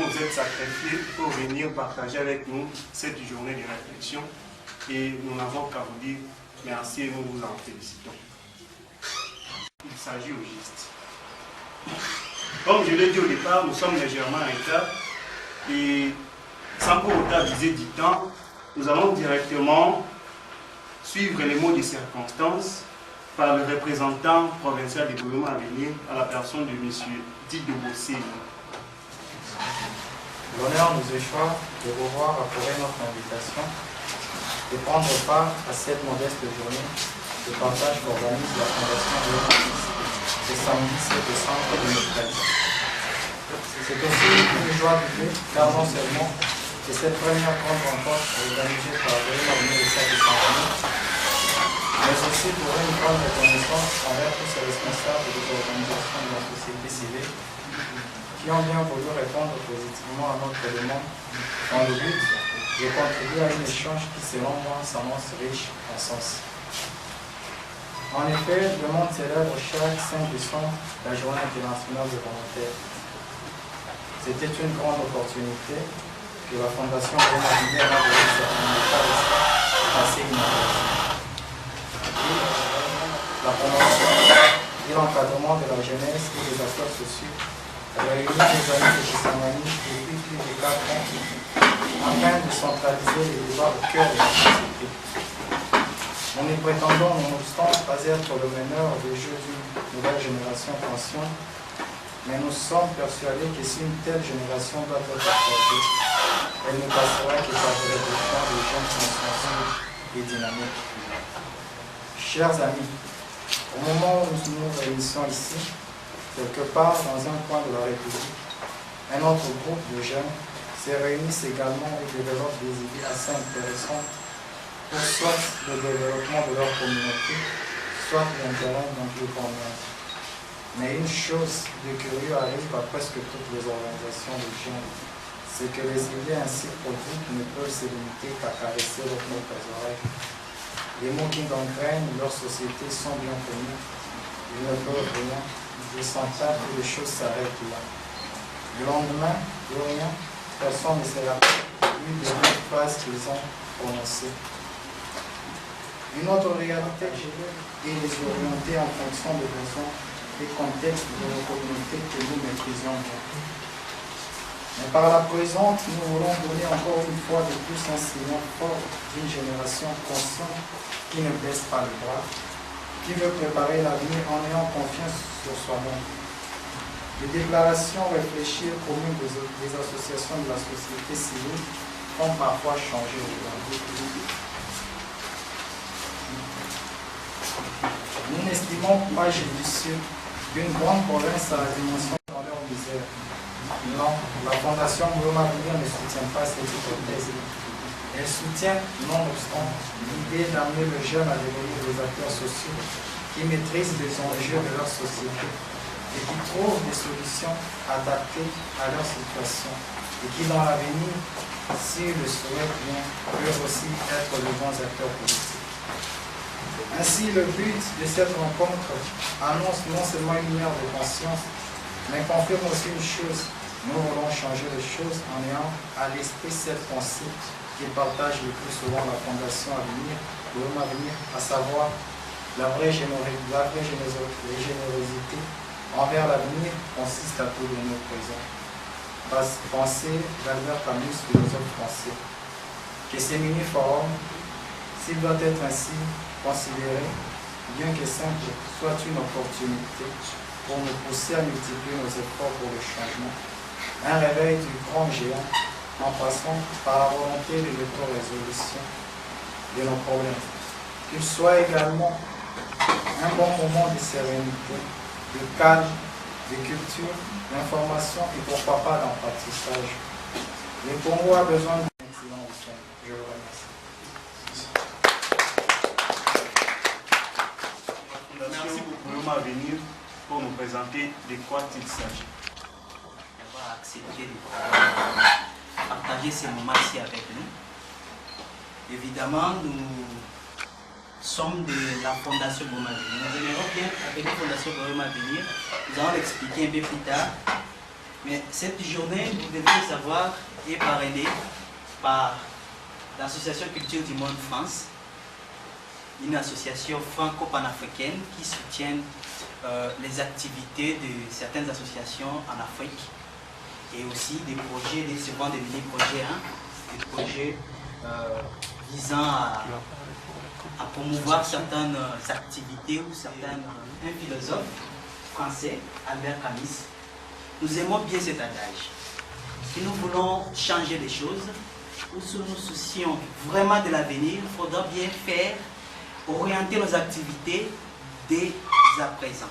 vous êtes sacrifiés pour venir partager avec nous cette journée de réflexion et nous n'avons qu'à vous dire merci et nous vous en félicitons. Il s'agit au geste. Comme je l'ai dit au départ, nous sommes légèrement en retard et sans pour autant viser du temps, nous allons directement suivre les mots de circonstance par le représentant provincial du gouvernement à venir, à la personne de M. Dido Bossé. L'honneur nous échoit de vous voir approuver notre invitation et prendre part à cette modeste journée de partage qu'organise la Fondation de l'Humanisme le samedi 7 décembre 2013. C'est aussi une joie vivée, car non seulement c'est cette première grande rencontre organisée par le gouvernement de cette décembre, mais aussi pour une grande reconnaissance envers tous ces responsables des organisations de la société civile qui ont bien voulu répondre positivement à notre demande dans le but de contribuer à un échange qui, selon moi, s'annonce riche en sens. En effet, le monde célèbre chaque 5 décembre la Journée internationale des volontaires. C'était une grande opportunité que la Fondation Bernard Didier a voulu certainement pas passer inaperçue. La promotion et l'encadrement de la jeunesse et des affaires sociales réunit les amis de Kisangani depuis plus de 4 ans afin de centraliser les débats au cœur de la société. Nous ne prétendons nonobstant pas être le meneur des jeux d'une nouvelle génération consciente, mais nous sommes persuadés que si une telle génération doit être partagée, elle ne passera que par le développement des jeunes conscients et dynamiques. Chers amis, au moment où nous nous réunissons ici, quelque part dans un coin de la République, un autre groupe de jeunes se réunissent également et développent des idées assez intéressantes pour soit le développement de leur communauté, soit l'intérêt d'un plus grand nombre. Mais une chose de curieux arrive à presque toutes les organisations de jeunes, c'est que les idées ainsi produites ne peuvent se limiter qu'à caresser leurs propres oreilles. Les mots qui gangrènent leur société sont bien connus, ils ne peuvent rien, ils sentent que les choses s'arrêtent là. Le lendemain, de rien, personne ne se rappelle une des phrases qu'ils ont prononcées. Une autre réalité est les orienter en fonction des besoins et contextes de nos communautés que nous maîtrisons bien. Mais par la présente, nous voulons donner encore une fois de plus un signal fort d'une génération consciente qui ne baisse pas les bras, qui veut préparer l'avenir en ayant confiance sur soi-même. Les déclarations réfléchies et communes des associations de la société civile ont parfois changé aujourd'hui. Nous n'estimons pas judicieux qu'une grande province à la dimension dans leur misère. Non, la Fondation Mouloma Venir ne soutient pas cette hypothèse. Elle soutient, nonobstant, l'idée d'amener le jeune à devenir des acteurs sociaux qui maîtrisent les enjeux de leur société et qui trouvent des solutions adaptées à leur situation et qui, dans l'avenir, s'ils le souhaitent bien, peuvent aussi être de bons acteurs politiques. Ainsi, le but de cette rencontre annonce non seulement une lumière de conscience, mais confirme aussi une chose. Nous voulons changer les choses en ayant à l'esprit cette pensée qui partage le plus souvent la Fondation à venir, l'homme à venir, à savoir la vraie générosité envers l'avenir consiste à tout donner au présent. Pensée d'Albert Camus, philosophe français. Que ces mini-forums, s'il doit être ainsi considéré, bien que simple, soit une opportunité pour nous pousser à multiplier nos efforts pour le changement. Un réveil du grand géant en passant par la volonté de l'auto-résolution de nos problèmes. Qu'il soit également un bon moment de sérénité, de calme, de culture, d'information et pourquoi pas d'apprentissage. Le Congo a besoin d'un excellent week-end. Je vous remercie. Merci beaucoup à venir pour nous présenter de quoi il s'agit. D'avoir accepté de partager ces moments-ci avec nous. Évidemment, nous sommes de la Fondation Boma Venir. Nous aimerions bien, avec la Fondation Boma Venir, nous allons l'expliquer un peu plus tard, Mais cette journée, vous devez savoir, est parrainée par l'Association Culture du Monde France, une association franco-panafricaine qui soutient les activités de certaines associations en Afrique et aussi des projets, souvent des mini-projets, des projets visant à promouvoir certaines activités ou certaines... Un philosophe français, Albert Camus, nous aimons bien cet adage. Si nous voulons changer les choses, ou si nous soucions vraiment de l'avenir, il faudra bien faire, orienter nos activités dès à présent.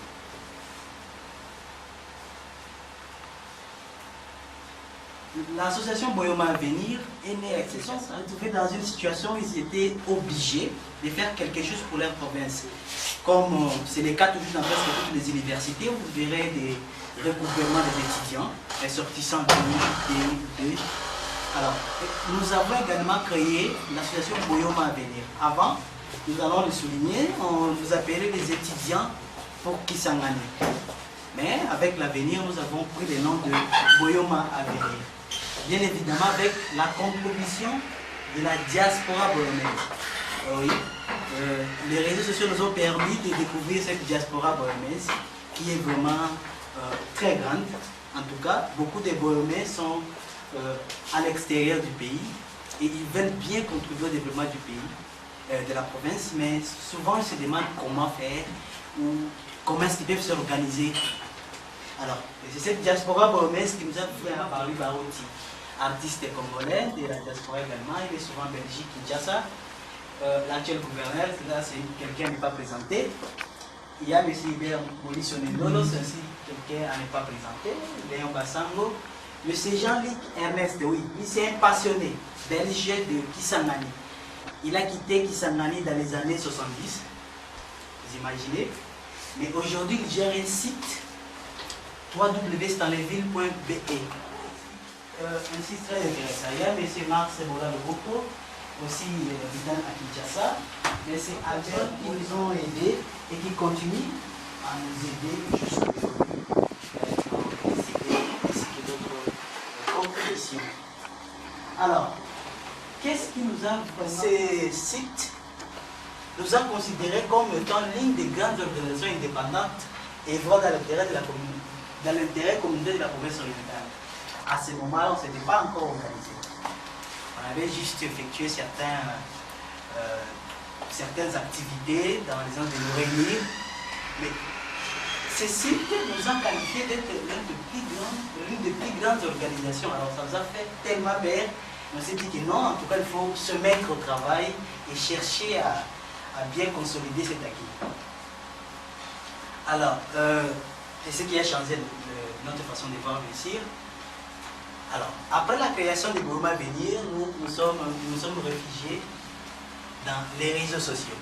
L'association Boyoma Avenir est née, ils se sont retrouvés dans une situation où ils étaient obligés de faire quelque chose pour leur province. Comme c'est le cas toujours dans presque toutes les universités, vous verrez des recouvrements des étudiants, ressortissants de Alors, nous avons également créé l'association Boyoma Avenir. Avant, nous allons le souligner, on vous appelait les étudiants pour Kisangani. Mais avec l'avenir, nous avons pris le nom de Boyoma Avenir. Bien évidemment avec la contribution de la diaspora boyomaise. Oui, les réseaux sociaux nous ont permis de découvrir cette diaspora boyomaise qui est vraiment très grande. En tout cas, beaucoup de Boyomais sont à l'extérieur du pays et ils veulent bien contribuer au développement du pays, de la province, mais souvent ils se demandent comment faire ou comment est-ce qu'ils peuvent s'organiser. Alors, c'est cette diaspora boyomaise qui nous a fait parler Barouti, artiste congolais de la diaspora également, il est souvent en Belgique, Kinshasa. L'actuel gouverneur, là c'est quelqu'un à ne pas présenter. Il y a M. Hubert Molisonendolo, c'est aussi quelqu'un à ne pas présenter. Léon Bassango. M. Jean-Luc Ernest, oui, lui c'est un passionné belge de Kisangani. Il a quitté Kisangani dans les années 70, vous imaginez. Mais aujourd'hui, il gère un site www.stanleyville.be. Un site très intéressant. Il y a M. Marc Sebola de Boko, aussi résident à Kinshasa. Mais c'est Albert qui nous ont aidés et qui continue à nous aider jusqu'aujourd'hui ainsi que d'autres compétitions. Alors, qu'est-ce qui nous a vraiment... Ces sites nous a considérés comme étant l'une des grandes organisations indépendantes et vraiment dans l'intérêt de la communauté, dans l'intérêt communautaire de la province orientale. À ce moment-là, on ne s'était pas encore organisé. On avait juste effectué certaines activités dans les sens de nous réunir. Mais ces sites nous ont qualifiés d'être l'une des plus grandes organisations. Alors ça nous a fait tellement peur. On s'est dit que non, en tout cas, il faut se mettre au travail et chercher à bien consolider cet acquis. Alors, c'est ce qui a changé notre façon de voir réussir. Alors, après la création de Boyoma Avenir, nous sommes réfugiés dans les réseaux sociaux,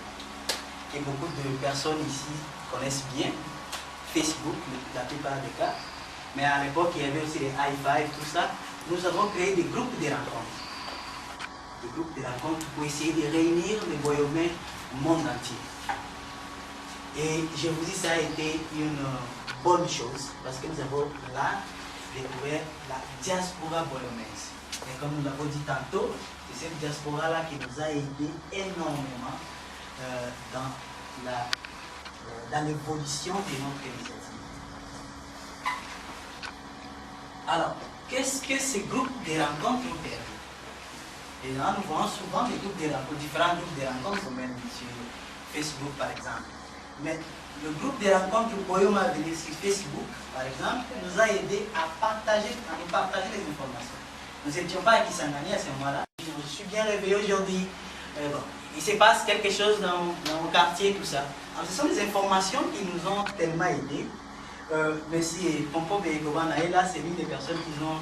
que beaucoup de personnes ici connaissent bien, Facebook, la plupart des cas, mais à l'époque, il y avait aussi les high five, tout ça. Nous avons créé des groupes de rencontres. Des groupes de rencontres pour essayer de réunir les Boyomais au monde entier. Et je vous dis, ça a été une bonne chose, parce que nous avons là découvert la diaspora boyomaise. Et comme nous l'avons dit tantôt, c'est cette diaspora-là qui nous a aidé énormément dans l'évolution de notre initiative. Alors, qu'est-ce que ces groupes de rencontres ont permis? Et là, nous voyons souvent des groupes de rencontres, différents groupes de rencontres, même sur Facebook par exemple. Mais le groupe de rencontres Boyoma Avenir sur Facebook, par exemple, nous a aidé à partager les informations. Nous n'étions pas à Kisangani à ce moment-là. Je suis bien réveillé aujourd'hui. Bon, il se passe quelque chose dans mon quartier, tout ça. Alors, ce sont des informations qui nous ont tellement aidés. Monsieur Pompo Begoban est là, c'est l'une des personnes qui nous ont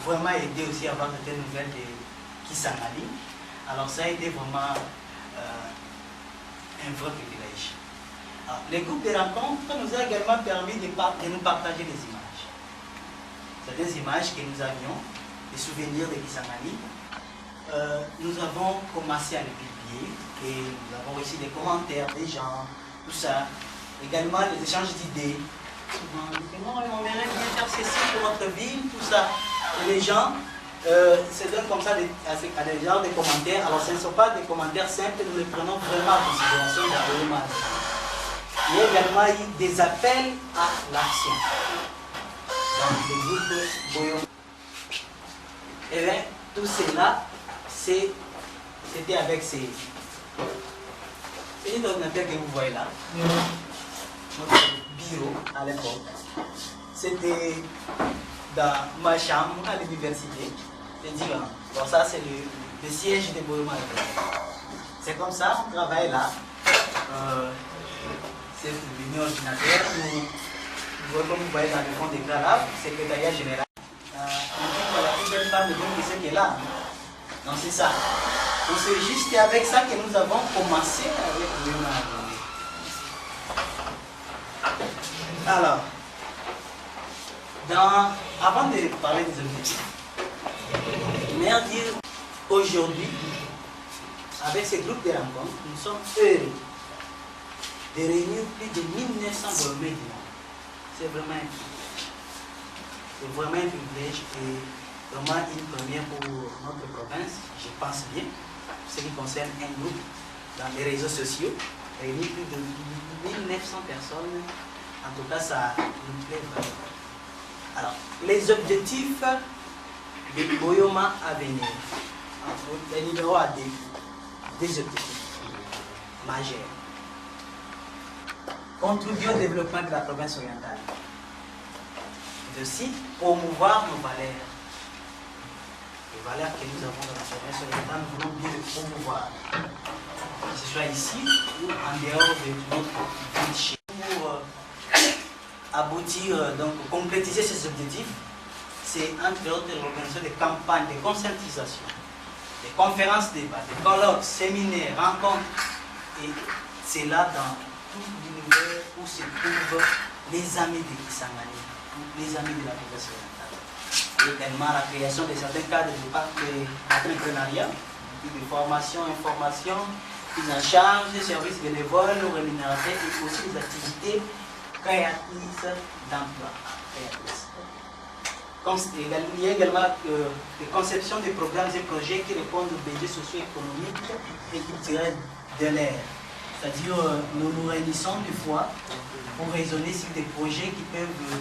vraiment aidé aussi à avoir certaines nouvelles de Kisangani. Alors, ça a été vraiment un vrai privilège. Alors, les groupes de rencontres nous ont également permis de nous partager des images. Certaines images que nous avions, des souvenirs de Kisangani. Nous avons commencé à les publier et nous avons reçu des commentaires des gens, tout ça. Également des échanges d'idées. on aimerait bien faire ceci pour notre ville, tout ça. Et les gens se donnent comme ça à des genres de commentaires. Alors ce ne sont pas des commentaires simples, nous les prenons vraiment en considération dans le mal. Il y a également eu des appels à l'action dans le groupe Boyoma. Et bien, tout cela, c'était avec ces... C'est l'ordinateur que vous voyez là, notre bureau à l'époque. C'était dans ma chambre à l'université. Bon, ça c'est le siège de Boyoma. C'est comme ça, on travaille là. C'est le ordinateur. Comme vous voyez dans le fond d'écran là, secrétariat général. La plus belle femme de ce qui est là. Non, c'est ça. Donc c'est juste avec ça que nous avons commencé avec Boyoma. Alors, avant de parler des objectifs, j'aimerais dire aujourd'hui, avec ce groupe de rencontres, nous sommes heureux de réunir plus de 1900 Boyomais. C'est vraiment un privilège et vraiment une première pour notre province, je pense bien, ce qui concerne un groupe dans les réseaux sociaux, réunir plus de 1900 personnes. En tout cas, ça nous plaît vraiment. Alors, les objectifs de Boyoma à venir. Le numéro A, des objectifs majeurs. Contribuer au développement de la province orientale. Mais aussi, promouvoir nos valeurs. Les valeurs que nous avons dans la province orientale, nous voulons bien les promouvoir. Que ce soit ici ou en dehors de notre ville. Pour aboutir, donc concrétiser ces objectifs, c'est entre autres l'organisation de campagnes de conscientisation, des conférences, débats, des colloques, séminaires, rencontres, et c'est là dans tout l'univers où se trouvent les amis de Kisangani, les amis de la province orientale. Également la création de certains cadres d'entrepreneuriat, de formation, information, prise en charge, des services bénévoles, rémunératés et aussi des activités créatrices d'emploi. Il y a également des conceptions de programmes et projets qui répondent aux besoins socio-économiques et culturels de l'ère. C'est-à-dire, nous nous réunissons des fois pour raisonner sur des projets qui peuvent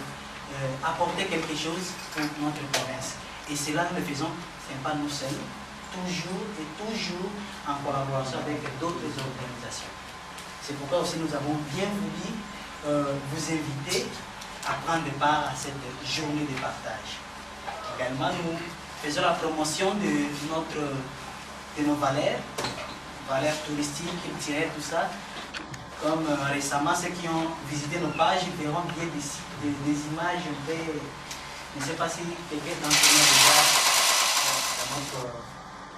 apporter quelque chose pour notre province. Et cela, nous le faisons, ce n'est pas nous seuls, toujours en collaboration avec d'autres organisations. C'est pourquoi aussi nous avons bien voulu vous inviter à prendre part à cette journée de partage. Également, nous faisons la promotion de nos valeurs touristiques, culturelles, tout ça. Comme récemment, ceux qui ont visité nos pages, ils verront bien des images un peu... Je ne sais pas si quelqu'un d'entre nous déjà dans notre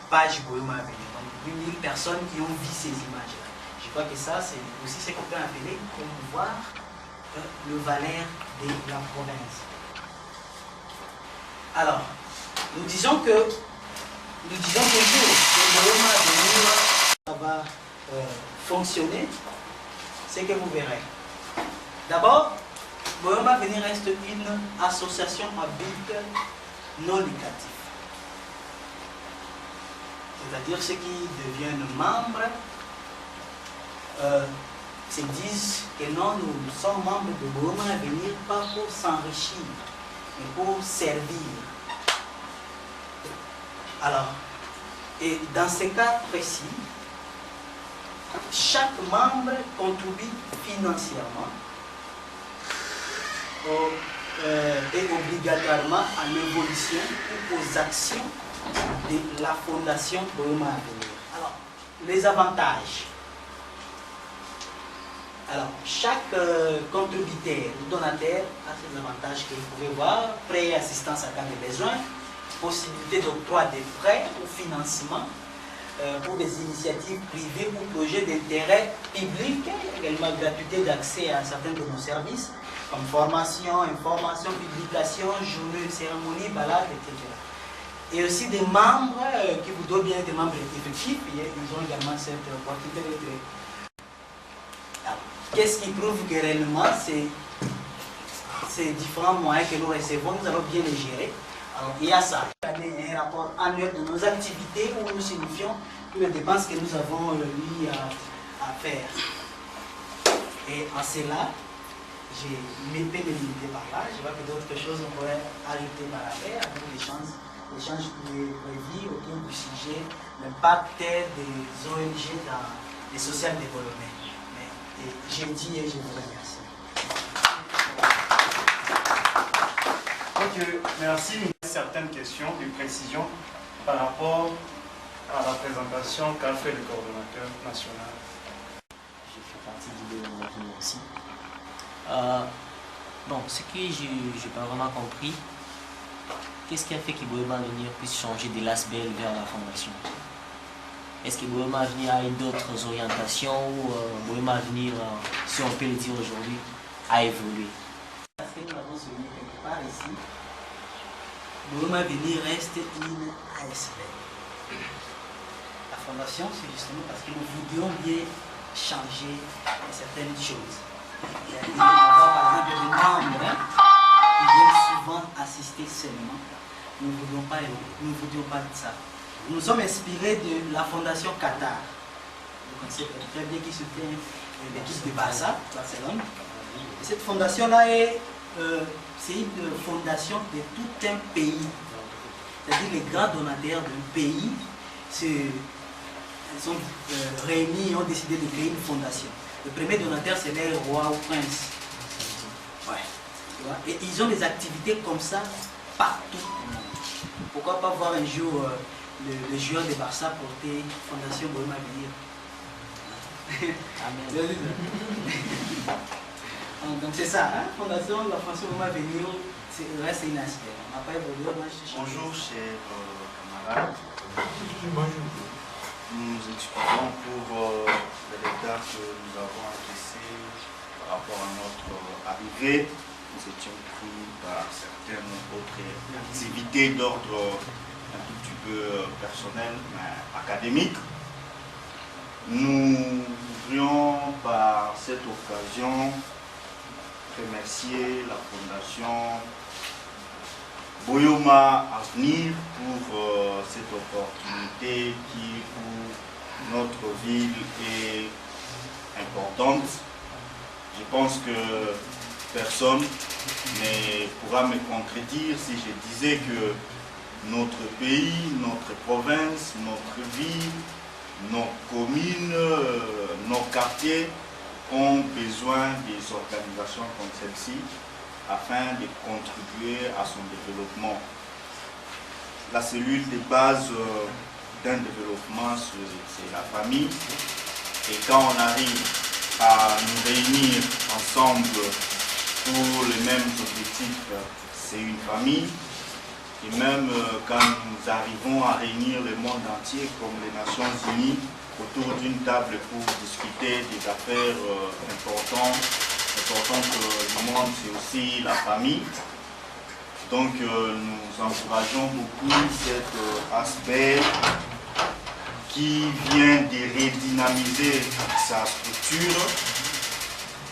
page Boyoma à venir. Donc, 8000 personnes qui ont vu ces images-là. Je crois que ça, c'est aussi ce qu'on peut appeler promouvoir le valeur de la province. Alors, nous disons toujours que Boyoma à venir, ça va fonctionner, c'est que vous verrez. D'abord, Boyoma à venir reste une association à but non lucratif. C'est-à-dire ceux qui deviennent membres se disent que non, nous sommes membres de Boyoma à venir pas pour s'enrichir, mais pour servir. Alors, et dans ce cas précis, chaque membre contribue financièrement et obligatoirement à l'évolution ou aux actions de la Fondation Boyoma à venir. Alors, les avantages. Alors, chaque contributeur ou donateur a ses avantages que vous pouvez voir. Prêt et assistance à cas de besoin, possibilité d'octroi de prêts ou financement pour des initiatives privées ou projets d'intérêt public, également gratuité d'accès à certains de nos services, comme formation, information, publication, journée, cérémonie, balade, etc. Et aussi des membres qui vous doivent bien être membres effectifs, ils ont également cette opportunité d'être. Qu'est-ce qui prouve que réellement ces différents moyens que nous recevons, nous allons bien les gérer. Alors, il y a ça. Il y a un rapport annuel de nos activités où nous signifions toutes les dépenses que nous avons eu à faire. Et en cela, j'ai mis me limiter par là. Je vois que d'autres choses on pourrait ajouter par après avec l'échange qui est prévu autour du sujet, l'impact des ONG dans le social développement. Mais j'ai dit et je vous remercie. Ok, merci. Certaines questions, des précisions par rapport à la présentation qu'a fait le coordonnateur national. Je fais partie du gouvernement aussi. Bon, ce que je n'ai pas vraiment compris, qu'est-ce qui a fait que Bohema Avenir puisse changer de l'ASBEL vers la fondation? Est-ce que Bohema Avenir a eu d'autres orientations ou Bohema Avenir, si on peut le dire aujourd'hui, a évolué? Parce que nous avons souligné quelque part ici, Bohema Avenir reste une ASBEL. La fondation, c'est justement parce que nous voulions bien changer certaines choses. Il y a par exemple des membres qui viennent souvent assister seulement. Nous ne voulions pas de ça. Nous nous sommes inspirés de la fondation Qatar. Vous connaissez très bien qui soutient l'équipe de Barcelone. Et cette fondation-là c'est une fondation de tout un pays. C'est-à-dire les grands donateurs d'un pays sont réunis et ont décidé de créer une fondation. Le premier donateur, c'est les rois ou princes. Ouais. Et ils ont des activités comme ça partout. Pourquoi pas voir un jour le joueur de Barça porter Fondation Bohema Avenir? Amen. Donc c'est ça, hein? La Fondation Bohema Avenir reste une aspect. Bonjour chers camarades. Bonjour. Nous nous excusons pour les retards que nous avons encaissés par rapport à notre arrivée. Nous étions pris par certaines autres activités d'ordre un tout petit peu personnel, mais académique. Nous voudrions par cette occasion remercier la Fondation Bohema Avenir pour cette opportunité qui pour notre ville est importante. Je pense que personne ne pourra me contredire si je disais que notre pays, notre province, notre ville, nos communes, nos quartiers ont besoin des organisations comme celle-ci afin de contribuer à son développement. La cellule de base d'un développement, c'est la famille. Et quand on arrive à nous réunir ensemble pour les mêmes objectifs, c'est une famille. Et même quand nous arrivons à réunir le monde entier, comme les Nations Unies, autour d'une table pour discuter des affaires importantes du monde, c'est aussi la famille. Donc nous encourageons beaucoup cet aspect qui vient de redynamiser sa structure.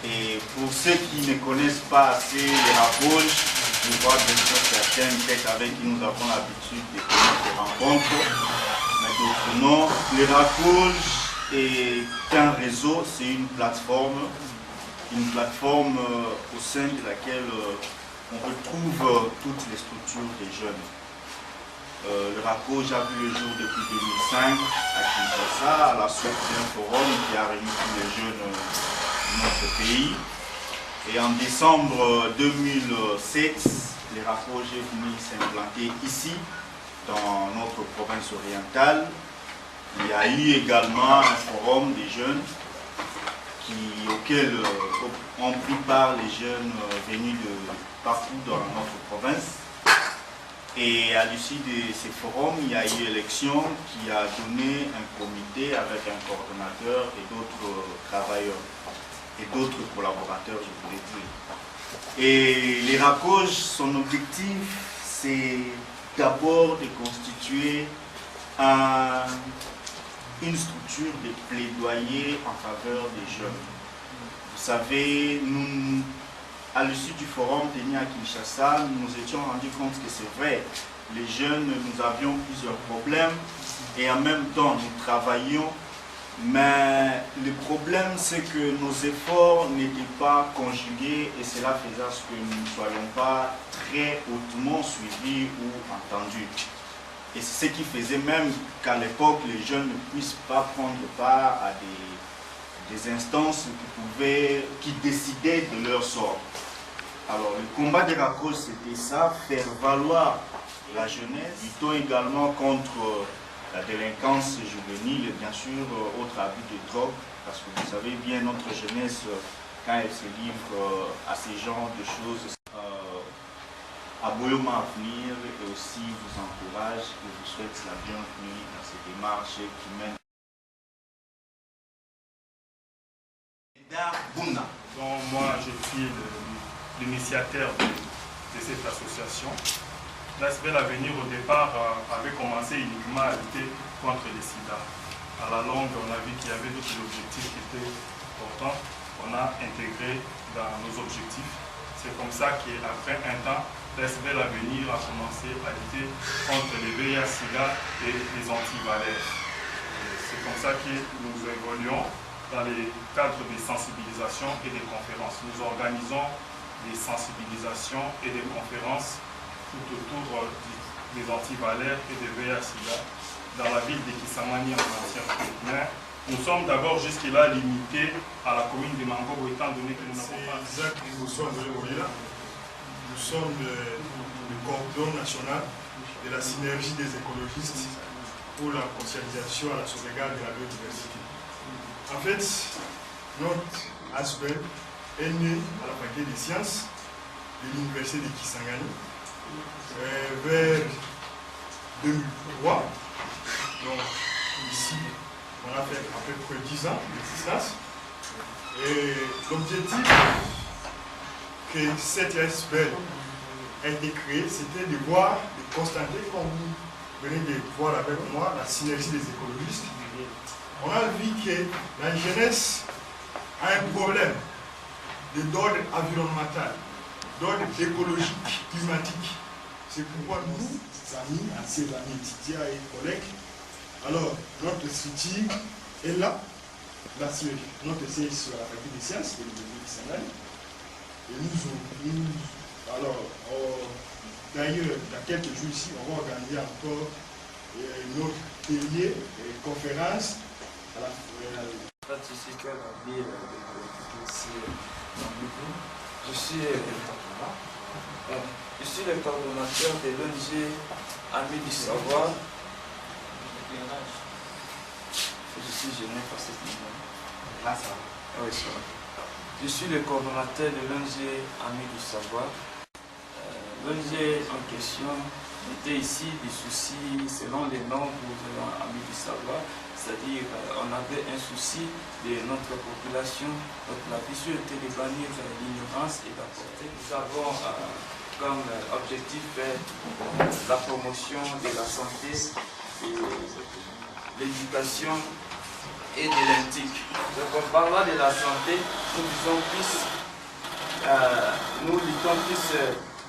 Et pour ceux qui ne connaissent pas assez les rapproches, je vois bien sûr certaines têtes avec qui nous avons l'habitude de faire des rencontres, mais d'autres non. Les rapproches est un réseau, c'est une plateforme au sein de laquelle on retrouve toutes les structures des jeunes. Le RACOJ a vu le jour depuis 2005 à Kinshasa, à la suite d'un forum qui a réuni tous les jeunes de notre pays. Et en décembre 2007, le RACOJ est venu s'implanter ici, dans notre province orientale. Il y a eu également un forum des jeunes auquel ont pris part les jeunes venus de partout dans notre province. Et à l'issue de ces forums, il y a eu élection qui a donné un comité avec un coordonnateur et d'autres travailleurs et d'autres collaborateurs, je voulais dire. Et les RACOJ, son objectif, c'est d'abord de constituer une structure de plaidoyer en faveur des jeunes. Vous savez, nous, à l'issue du forum tenu à Kinshasa, nous nous étions rendus compte que c'est vrai, les jeunes, nous avions plusieurs problèmes et en même temps nous travaillions, mais le problème c'est que nos efforts n'étaient pas conjugués et cela faisait à ce que nous ne soyons pas très hautement suivis ou entendus. Et c'est ce qui faisait même qu'à l'époque les jeunes ne puissent pas prendre part à des instances qui décidaient de leur sort. Alors le combat de la cause c'était ça, faire valoir la jeunesse, luttons également contre la délinquance juvénile et bien sûr autres abus de drogue, parce que vous savez bien notre jeunesse quand elle se livre à ces genres de choses, à Boyoma à venir et aussi vous encourage et vous souhaite la bienvenue dans cette démarche qui mène. Donc moi je suis l'initiateur de cette association. L'ASBEL Avenir au départ avait commencé uniquement à lutter contre les sida. À la longue, on a vu qu'il y avait d'autres objectifs qui étaient importants. On a intégré dans nos objectifs. C'est comme ça qu'après un temps, l'ASBEL Avenir a commencé à lutter contre les VIH-Sida et les antivalères. C'est comme ça que nous évoluons dans les cadres des sensibilisations et des conférences. Nous organisons des sensibilisations et des conférences tout autour des antivalères et des VIH-Sida dans la ville de Kisamani en matière. Mais nous sommes d'abord jusque-là limités à la commune de Mangobo étant donné que nous n'avons pas... C'est exact, nous sommes le cordon national de la synergie des écologistes pour la conscientisation à la sauvegarde de la biodiversité. En fait, notre ASBEL est né à la faculté des sciences de l'université de Kisangani vers 2003. Donc ici, on a fait à peu près 10 ans d'existence. Et l'objectif que cette ASBEL a été créée, c'était de voir, de constater, comme vous venez de voir avec moi, la synergie des écologistes. On a vu que la jeunesse a un problème d'ordre environnemental, d'ordre écologique, climatique. C'est pourquoi nous, amis, anciens amis, étudiants et collègues, alors notre structure est là, notre siège sur la faculté des sciences de l'Université de Kisangani. Et d'ailleurs, dans quelques jours ici, on va organiser encore notre atelier et conférence. Je suis le coordonnateur de l'ONG Amis du Savoir. Je suis gêné par cette nouvelle. Oui, ça va. Je suis le coordonnateur de l'ONG Amis du Savoir. L'ONG en question était ici des soucis selon les normes de l'Amis du Savoir. C'est-à-dire on avait un souci de notre population. Donc la vision était de bannir l'ignorance et d'apporter. Nous avons comme objectif la promotion de la santé, de l'éducation et de l'éthique. Donc en parlant de la santé, nous luttons plus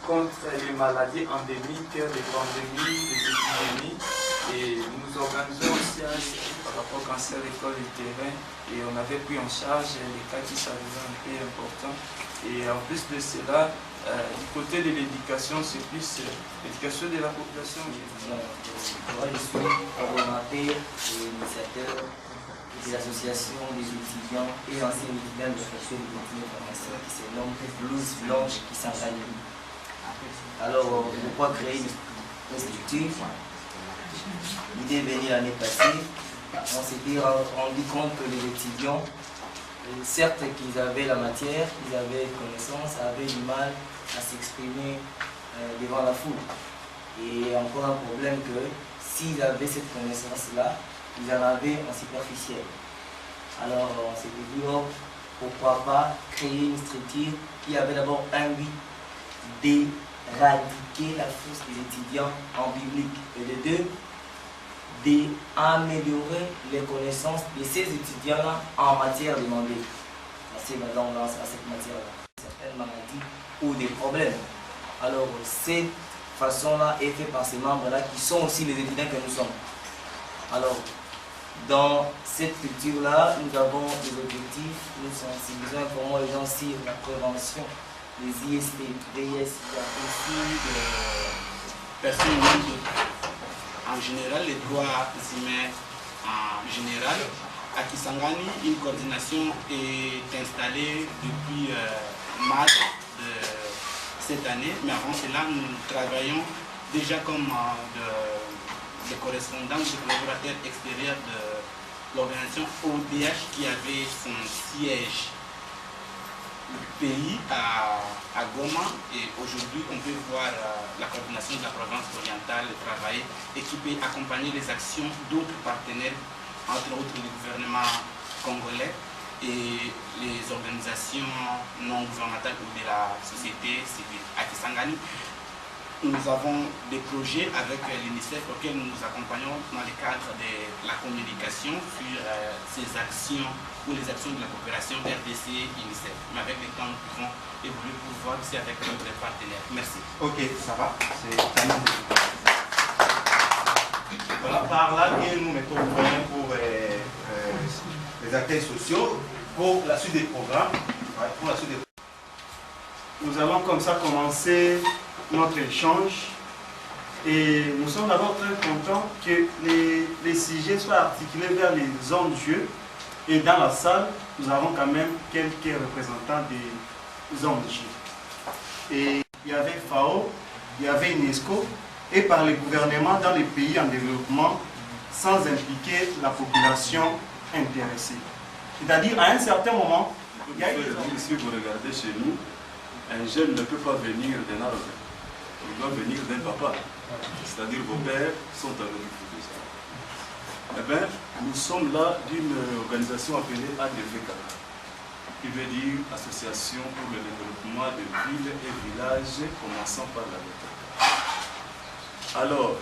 contre les maladies endémiques, les pandémies, les épidémies. Et nous organisons aussi par rapport au cancer de col utérin et on avait pris en charge les cas qui s'avéraient un peu importants. Et en plus de cela, du côté de l'éducation, c'est plus l'éducation de la population. Moi, je suis coordonnateur et initiateur de l'association des étudiants et anciens étudiants de l'association des continués pharmaciens qui se nomme Blouse Blanche Kisangani. Alors, pourquoi créer une structure? L'idée est venue l'année passée. On s'était rendu compte que les étudiants, certes qu'ils avaient la matière, ils avaient connaissance, avaient du mal à s'exprimer devant la foule. Et encore un problème que s'ils avaient cette connaissance-là, ils en avaient en superficiel. Alors on s'est dit, oh, pourquoi pas créer une structure qui avait d'abord un but d'éradiquer la fausse des étudiants en public et de deux, d'améliorer les connaissances de ces étudiants-là en matière demandée. Parce que maintenant on lance à cette matière-là. Certaines maladies ou des problèmes. Alors cette façon-là est faite par ces membres-là qui sont aussi les étudiants que nous sommes. Alors dans cette culture-là, nous avons des objectifs, nous sensibilisons, informons les gens sur la prévention des ISP, VIS, aussi personnes humaines en général, les droits humains en général. À Kisangani, une coordination est installée depuis mars de cette année, mais avant cela, nous travaillons déjà comme des correspondants, des collaborateurs extérieurs de l'organisation ODH qui avait son siège pays à Goma, et aujourd'hui on peut voir la coordination de la province orientale travailler et qui peut accompagner les actions d'autres partenaires, entre autres le gouvernement congolais et les organisations non gouvernementales ou de la société civile. À Kisangani, nous avons des projets avec l'UNICEF auxquels nous nous accompagnons dans le cadre de la communication sur ces actions ou les actions de la coopération RDC-UNICEF. Mais avec le temps, nous pouvons évoluer pour voir si avec d'autres partenaires. Merci. Ok, ça va. Voilà, par là que nous mettons vraiment pour les acteurs sociaux, pour la suite des programmes. Ouais, pour la suite des... Nous allons comme ça commencer notre échange et nous sommes d'abord très contents que les sujets soient articulés vers les zones de jeu, et dans la salle nous avons quand même quelques représentants des zones de jeu. Et il y avait FAO, il y avait UNESCO et par les gouvernements dans les pays en développement sans impliquer la population intéressée. C'est-à-dire à un certain moment, il y a si vous regardez chez nous, un jeune ne peut pas venir d'un arbre. Il doit venir d'un papa. C'est-à-dire vos pères sont avec vous. Eh bien, nous sommes là d'une organisation appelée ADVK, qui veut dire Association pour le développement de villes et villages, commençant par la méthode. Alors,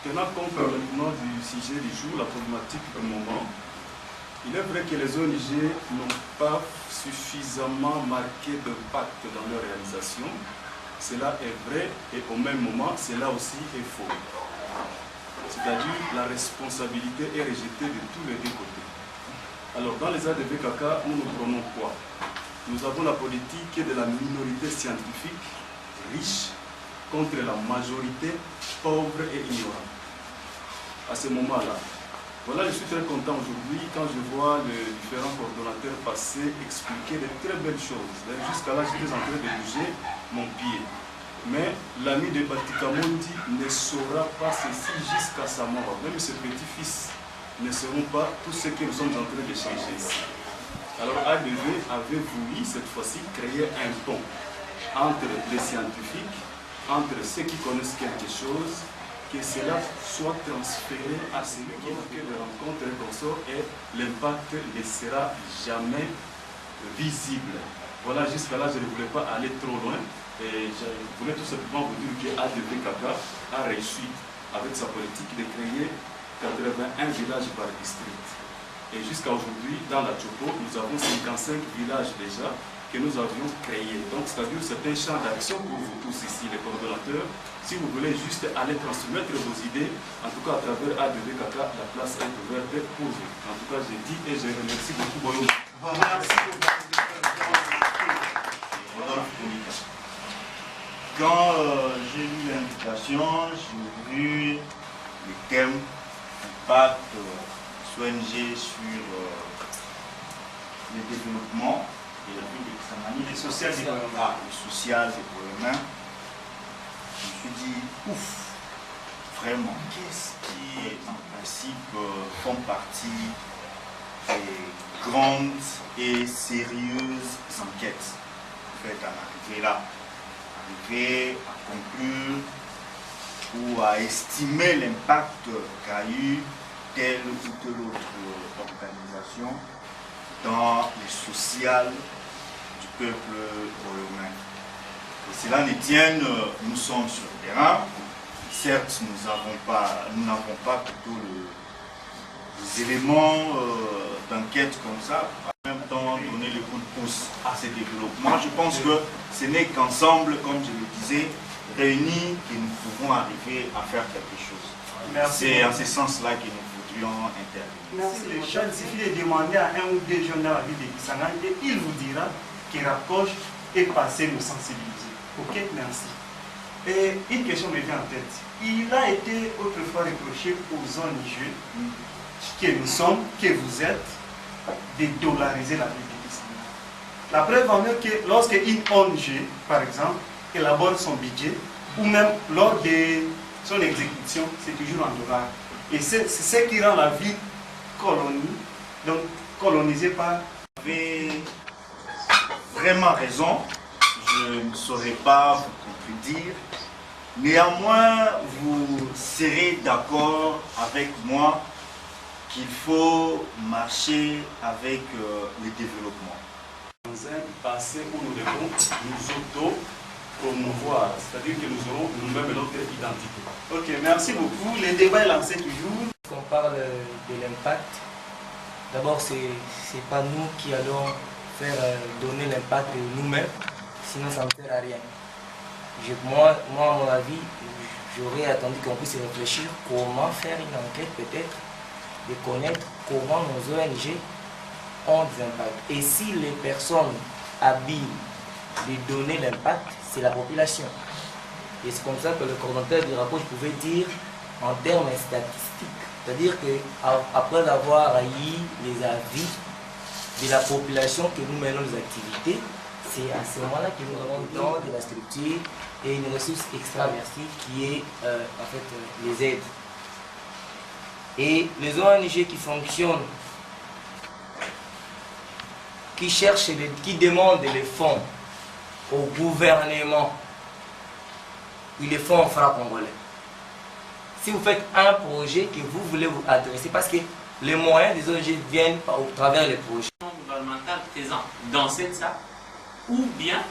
tenant compte maintenant du sujet du jour, la problématique du moment, il est vrai que les ONG n'ont pas suffisamment marqué d'impact dans leur réalisation. Cela est vrai et au même moment, cela aussi est faux. C'est-à-dire la responsabilité est rejetée de tous les deux côtés. Alors dans les ADVKK, nous prenons quoi? Nous avons la politique de la minorité scientifique riche contre la majorité pauvre et ignorante. À ce moment-là, voilà, je suis très content aujourd'hui quand je vois les différents coordonnateurs passer, expliquer de très belles choses. Jusqu'à là, j'étais en train de bouger mon pied. Mais l'ami de Batikamondi ne saura pas ceci jusqu'à sa mort. Même ses petits-fils ne sauront pas tout ce que nous sommes en train de changer ici. Alors ADV avait voulu cette fois-ci créer un pont entre les scientifiques, entre ceux qui connaissent quelque chose, que cela soit transféré à celui qui fait de rencontres et consorts, et l'impact ne sera jamais visible. Voilà, jusqu'à là, je ne voulais pas aller trop loin. Et je voulais tout simplement vous dire que ADVKK a réussi avec sa politique de créer 81 villages par district. Et jusqu'à aujourd'hui, dans la Chopo, nous avons 55 villages déjà que nous avions créés. Donc, c'est-à-dire c'est un champ d'action pour vous tous ici, les coordonnateurs. Si vous voulez juste aller transmettre vos idées, en tout cas à travers ADVKK, la place est ouverte pour vous. En tout cas, je dis et je remercie beaucoup Boyo. Merci beaucoup. Quand j'ai lu l'invitation, j'ai vu le thème impact ONG sur le développement de la ville de Kisangani, le social développement. Le social développement. Je me suis dit, ouf, vraiment, qu'est-ce qui, en principe, font partie des grandes et sérieuses enquêtes faites à l'arrivée là. Arriver à conclure ou à estimer l'impact qu'a eu telle ou telle autre organisation dans le social du peuple romain. Et cela ne tienne, nous sommes sur le terrain, certes nous n'avons pas plutôt les éléments d'enquête comme ça, en même temps vraiment donner le coup de pouce à ces développements. Je pense que ce n'est qu'ensemble, comme je le disais, réunis, que nous pouvons arriver à faire quelque chose. C'est en ce sens-là que nous voudrions intervenir. Merci les jeunes. Il suffit de demander à un ou deux jeunes dans la ville de Kisangani et il vous dira qu'il rapproche et passer nous sensibiliser. Ok, merci. Et une question me vient en tête. Il a été autrefois reproché aux ONG que nous sommes, que vous êtes, de dollariser la ville de Kisangani. La preuve en est que lorsque une ONG, par exemple, élabore son budget, ou même lors de son exécution, c'est toujours en dollars. Et c'est ce qui rend la ville donc colonisée par... Vous avez vraiment raison, je ne saurais pas vous contredire. Néanmoins, vous serez d'accord avec moi qu'il faut marcher avec le développement. Dans un passé où nous devons nous auto-promouvoir, c'est-à-dire que nous aurons nous-mêmes notre identité. Ok, merci beaucoup. Le débat est lancé toujours. Quand on parle de l'impact, d'abord, ce n'est pas nous qui allons faire donner l'impact nous-mêmes, sinon ça ne sert à rien. Moi, à mon avis, j'aurais attendu qu'on puisse réfléchir comment faire une enquête peut-être, de connaître comment nos ONG ont des impacts. Et si les personnes habiles de donner l'impact, c'est la population. Et c'est comme ça que le coordonnateur du rapport pouvait dire en termes statistiques. C'est-à-dire qu'après avoir eu les avis de la population que nous menons les activités, c'est à ce moment-là que nous avons dans de la structure et une ressource extraversive qui est en fait les aides. Et les ONG qui fonctionnent, qui cherchent, qui demandent les fonds au gouvernement, ils les font en francs congolais. Si vous faites un projet que vous voulez vous adresser, parce que les moyens des ONG viennent au travers des projets. Gouvernemental présent dans cette salle, ou bien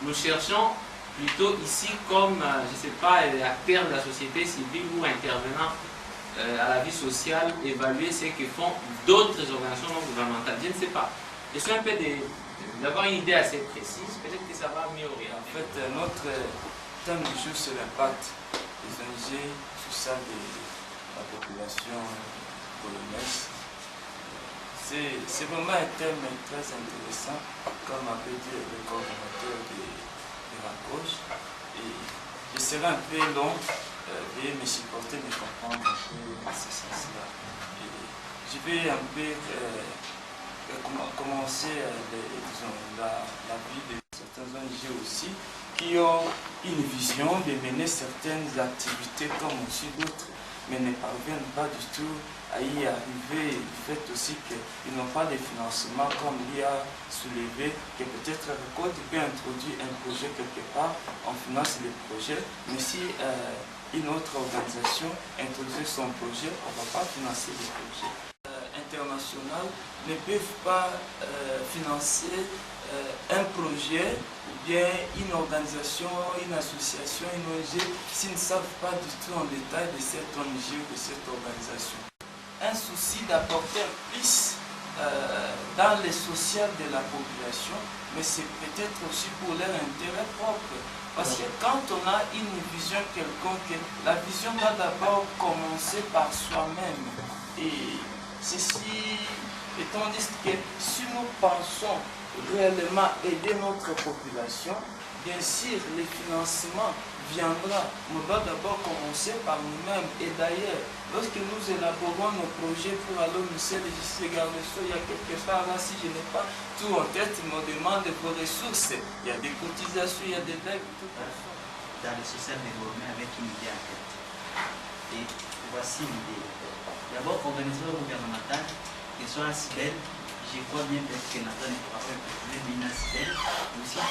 nous cherchons plutôt ici comme, je ne sais pas, acteurs de la société civile ou intervenants à la vie sociale, évaluer ce que font d'autres organisations non gouvernementales. Je ne sais pas. Je suis un peu d'avoir une idée assez précise, peut-être que ça va mieux orienter. En fait, notre thème du jour, c'est l'impact des ONG sur ça de la population polonaise. C'est vraiment un thème très intéressant, comme avait dit le coordonnateur de l'approche. Et je serai un peu long, veuillez me supporter, me comprendre un peu ce sens-là. Je vais un peu commencer la vie de certaines ONG aussi, qui ont une vision de mener certaines activités comme aussi d'autres, mais ne parviennent pas du tout à y arriver, du fait aussi qu'ils n'ont pas de financement comme il a soulevé, que peut-être Récolte peut introduire un projet quelque part, on finance les projets, mais si une autre organisation introduit son projet, on ne va pas financer les projets. Internationaux ne peuvent pas financer un projet ou bien une organisation, une association, une ONG, s'ils ne savent pas du tout en détail de cette ONG ou de cette organisation. Un souci d'apporter un plus dans les social de la population, mais c'est peut-être aussi pour leur intérêt propre. Parce que quand on a une vision quelconque, la vision doit d'abord commencer par soi-même. Et ceci étant dit que si nous pensons réellement aider notre population, bien sûr, le financement viendra. On doit d'abord commencer par nous-mêmes. Et d'ailleurs, lorsque nous élaborons nos projets pour aller au ministère de justice et garde des Sceaux, il y a quelque part là, si je n'ai pas tout en tête, ils me demandent vos ressources. Il y a des cotisations, il y a des dettes, tout à fait. Dans le social développement avec une idée en tête. Et voici l'idée. D'abord, organisation gouvernementale, que ce soit un CIBEL, je crois bien peut-être que Nathan ne pourra pas préciser, mais une CIBEL, aussi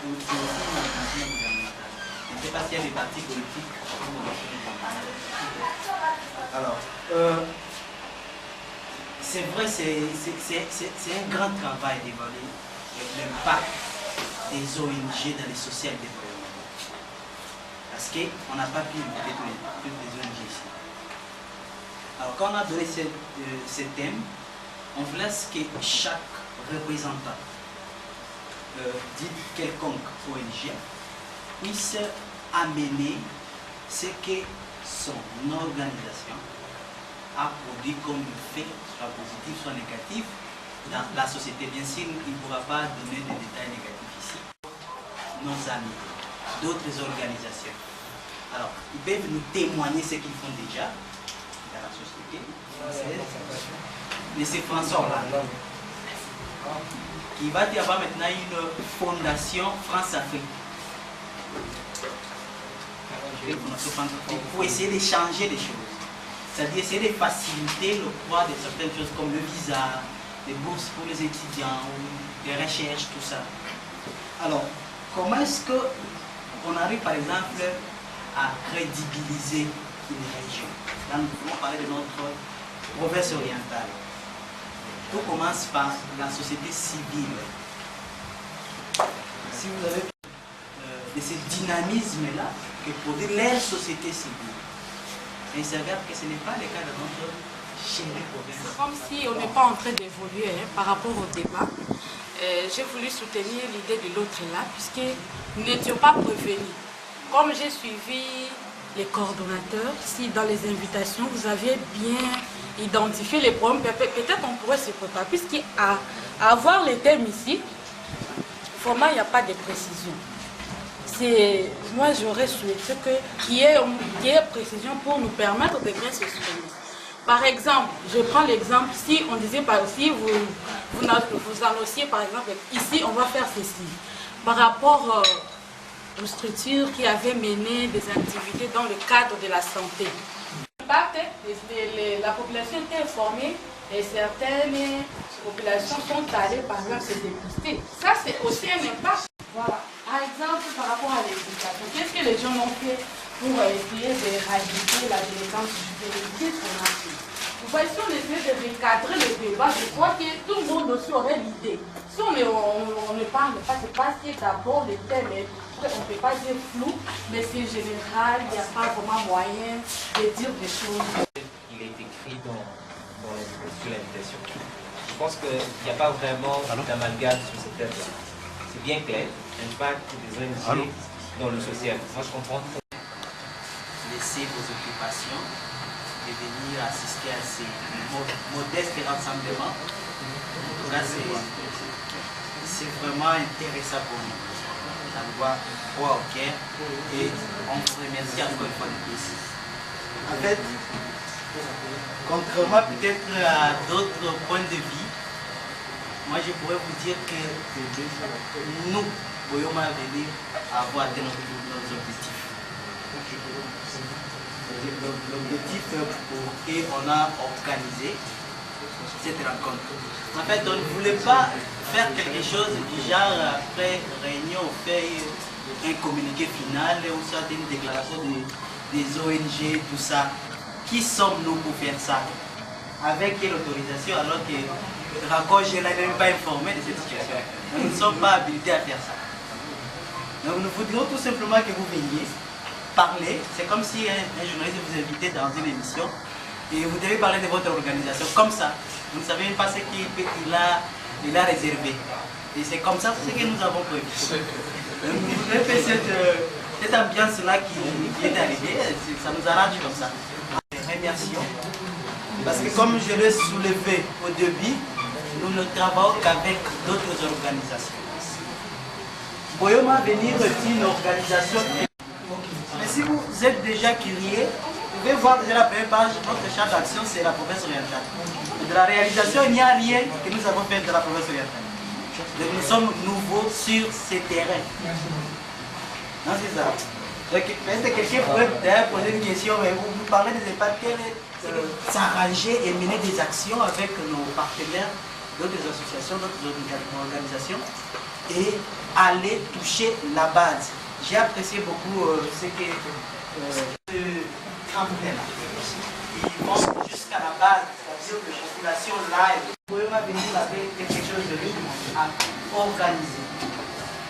une organisation gouvernementale. Je ne sais pas s'il y a des partis politiques comme alors, c'est vrai, c'est un grand travail d'évaluer l'impact des ONG dans les social développement. Parce qu'on n'a pas pu écouter toutes les ONG ici. Alors, quand on a donné ce thème, on vous laisse que chaque représentant, dit quelconque ONG, puisse amener ce que son organisation a produit comme fait, soit positif, soit négatif, dans la société. Bien sûr, il ne pourra pas donner des détails négatifs ici. Nos amis, d'autres organisations. Alors, ils peuvent nous témoigner ce qu'ils font déjà dans la société française. Mais c'est François Hollande qui va y avoir maintenant une fondation France-Afrique. Pour essayer de changer les choses. C'est-à-dire essayer de faciliter le poids de certaines choses comme le visa, les bourses pour les étudiants, les recherches, tout ça. Alors, comment est-ce qu'on arrive par exemple à crédibiliser une région? Là, nous pouvons parler de notre province orientale. Tout commence par la société civile. Si vous avez de ce dynamisme-là que produit leur société civile, et il s'avère que ce n'est pas le cas de notre chérie province. C'est comme si on n'est pas en train d'évoluer par rapport au débat. J'ai voulu soutenir l'idée de l'autre là, puisque nous n'étions pas prévenus. Comme j'ai suivi les coordonnateurs, si dans les invitations vous aviez bien identifié les problèmes, peut-être on pourrait se préparer, puisqu'à avoir les thèmes ici, vraiment il n'y a pas de précision. Moi j'aurais souhaité qu'il y ait précision pour nous permettre de bien s'exprimer. Par exemple, je prends l'exemple, si on disait, si vous annonciez par exemple, ici on va faire ceci, par rapport aux structures qui avaient mené des activités dans le cadre de la santé. La population était informée et certaines populations sont allées par exemple se dépister. Ça c'est aussi un impact. Voilà. Par exemple, par rapport à l'éducation, qu'est-ce que les gens ont fait pour essayer d'éradiquer la délinquance juvénile? Qu'est-ce qu'on a fait? Vous voyez, si on essayait de recadrer le débat, je crois que tout le monde aussi aurait l'idée. Si on ne parle pas, c'est pas si d'abord les thèmes, on ne peut pas dire flou, mais c'est général, il n'y a pas vraiment moyen de dire des choses. Il est écrit sur l'invitation. Je pense qu'il n'y a pas vraiment d'amalgame sur ce thème. C'est bien clair, l'impact des ONG dans le social. Moi je comprends. Laissez vos occupations et venir assister à ces modestes rassemblements. Là c'est vraiment intéressant pour nous. Ça nous voit droit au cœur et on vous remercie encore une fois de plus. En fait, contrairement peut-être à d'autres points de vue, moi je pourrais vous dire que nous, Boyoma venir à avoir atteint nos objectifs. L'objectif pour lequel on a organisé cette rencontre. En fait, on ne voulait pas faire quelque chose du genre, après réunion, on fait un communiqué final ou soit une déclaration des ONG, tout ça. Qui sommes-nous pour faire ça? Avec quelle autorisation alors que Raccord je n'ai même pas informé de cette situation. Nous ne sommes pas habilités à faire ça. Donc nous voudrions tout simplement que vous veniez parler. C'est comme si un journaliste vous invitait dans une émission et vous devez parler de votre organisation comme ça. Vous ne savez même pas ce qu'il a réservé. Et c'est comme ça ce que nous avons prévu. Vous avez fait cette ambiance-là qui est arrivée, ça nous arrange comme ça. Remercions. Parce que comme je l'ai soulevé au début, nous ne travaillons qu'avec d'autres organisations. Boyoma Venir est une organisation. Mais si vous êtes déjà curieux, vous pouvez voir déjà la première page, notre champ d'action, c'est la province orientale. De la réalisation, il n'y a rien que nous avons fait de la province orientale. Donc nous sommes nouveaux sur ces terrains. Non, c'est ça. Donc peut-être quelqu'un pourrait d'ailleurs poser une question, mais vous parlez des impacts, s'arranger et mener des actions avec nos partenaires, d'autres associations, d'autres organisations, et aller toucher la base. J'ai apprécié beaucoup ce que tremplin-là. Ils vont jusqu'à la base, c'est-à-dire que la population live. Vous pouvez venir avec quelque chose de libre à organiser.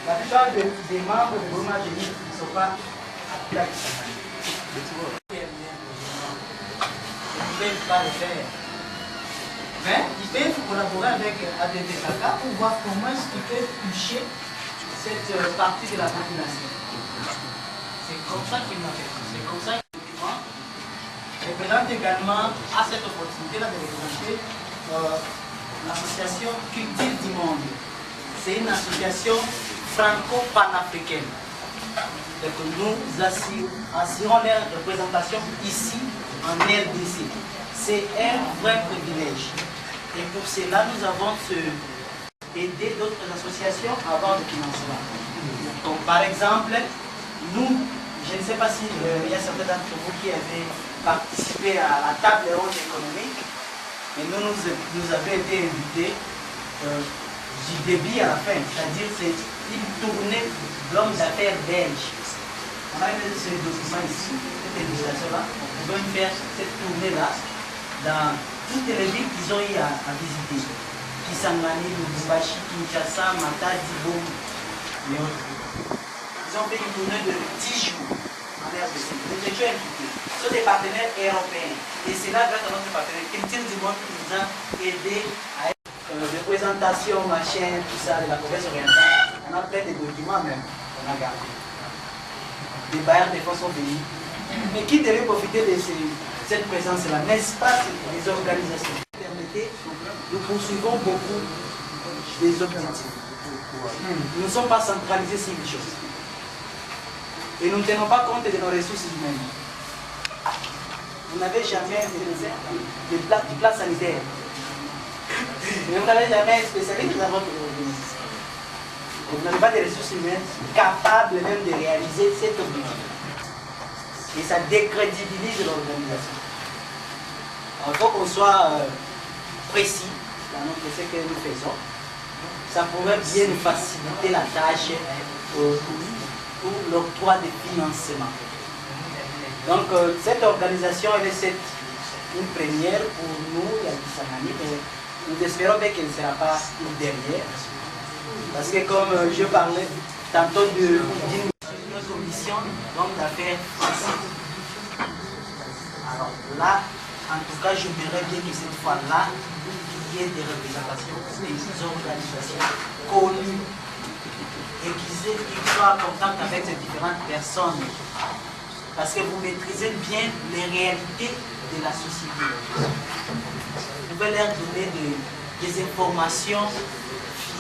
La plupart des membres de Boyoma Venir ne sont pas appliqués. Ils ne peuvent pas le faire. Mais ils peuvent collaborer avec ADDKK pour voir comment est-ce qu'ils peuvent toucher cette partie de la population. C'est comme ça qu'il m'a fait. C'est comme ça que le document représente également à cette opportunité-là de représenter l'association Culture du Monde. C'est une association franco-panafricaine. Donc nous assurons leur représentation ici en RDC. C'est un vrai privilège. Et pour cela, nous avons aidé d'autres associations à avoir le financement. Donc, par exemple, nous, je ne sais pas s'il y a certains d'entre vous qui avaient participé à la table ronde économique, mais nous avons été invités du début à la fin, c'est-à-dire c'est une tournée de l'homme d'affaires belge. On a mis ce document ici, cette législation-là, on pouvait faire cette tournée-là dans toutes les villes qu'ils ont eu à visiter. Kisangani, Lubumbashi, Kinshasa, Matadi, Boum et autres. Ils ont fait une tournée de 10 jours en RDC. Nous étions impliqués. Ce sont des partenaires européens. Et c'est là, grâce à notre partenaire Culture du Monde, qui nous a aidés à des présentations, machin, tout ça, de la province orientale. On a plein de documents même qu'on a gardés. Des bailleurs de fonds sont venus. Mais qui devait profiter de cette présence-là, n'est-ce pas, les organisations qui permettaient, nous poursuivons beaucoup des objectifs. Nous ne sommes pas centralisés sur les choses. Et nous ne tenons pas compte de nos ressources humaines. Vous n'avez jamais du plan sanitaire. Mais vous n'avez jamais spécialisé dans votre organisme. Vous n'avez pas de ressources humaines capables même de réaliser cet objectif. Et ça décrédibilise l'organisation. Il faut qu'on soit précis dans ce que nous faisons. Ça pourrait bien nous faciliter la tâche pour l'octroi de financement. Donc cette organisation, elle est une première pour nous, la Kisangani, mais nous espérons bien qu'elle ne sera pas une dernière. Parce que comme je parlais tantôt d'une commission d'affaires françaises. Alors là, en tout cas, j'aimerais bien que cette fois-là, il y ait des représentations des organisations connues et qu'ils soient en contact avec ces différentes personnes. Parce que vous maîtrisez bien les réalités de la société. Vous pouvez leur donner des informations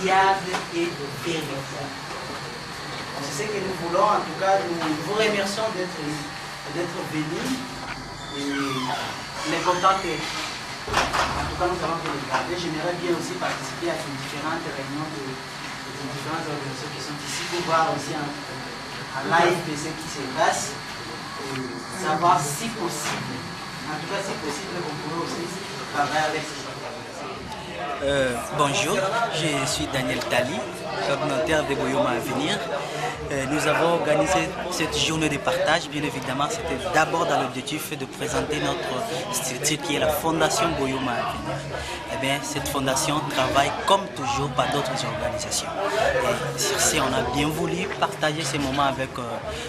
fiables et véritables. C'est ce que nous voulons, en tout cas, nous vous remercions d'être venus. Les contacts, en tout cas, nous allons les garder. J'aimerais bien aussi participer à ces différentes réunions de différentes organisations qui sont ici pour voir aussi en live de ce qui se passe et savoir si possible, en tout cas, si possible, qu'on pourrait aussi travailler avec ces organisations. Bonjour, je suis Daniel Tali, coordinateur de Boyoma Avenir. Nous avons organisé cette journée de partage, bien évidemment, c'était d'abord dans l'objectif de présenter notre structure qui est la Fondation Boyoma Avenir. Eh bien, cette fondation travaille comme toujours par d'autres organisations. Et sur ce, on a bien voulu partager ces moments avec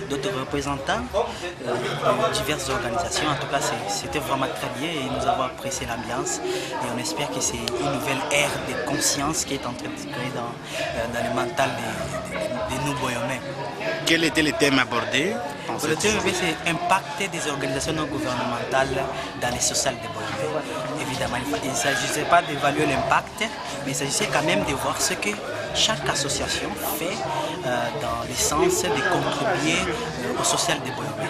d'autres représentants de diverses organisations. En tout cas, c'était vraiment très bien et nous avons apprécié l'ambiance. Et on espère que c'est une nouvelle ère de conscience qui est en train de se créer dans le mental de nous Boyomais. Quel était le thème abordé? Le thème, c'est l'impact des organisations non gouvernementales dans les social de Boyomais. Évidemment, il ne s'agissait pas d'évaluer l'impact, mais il s'agissait quand même de voir ce que chaque association fait dans le sens de contribuer au social de Boyomais.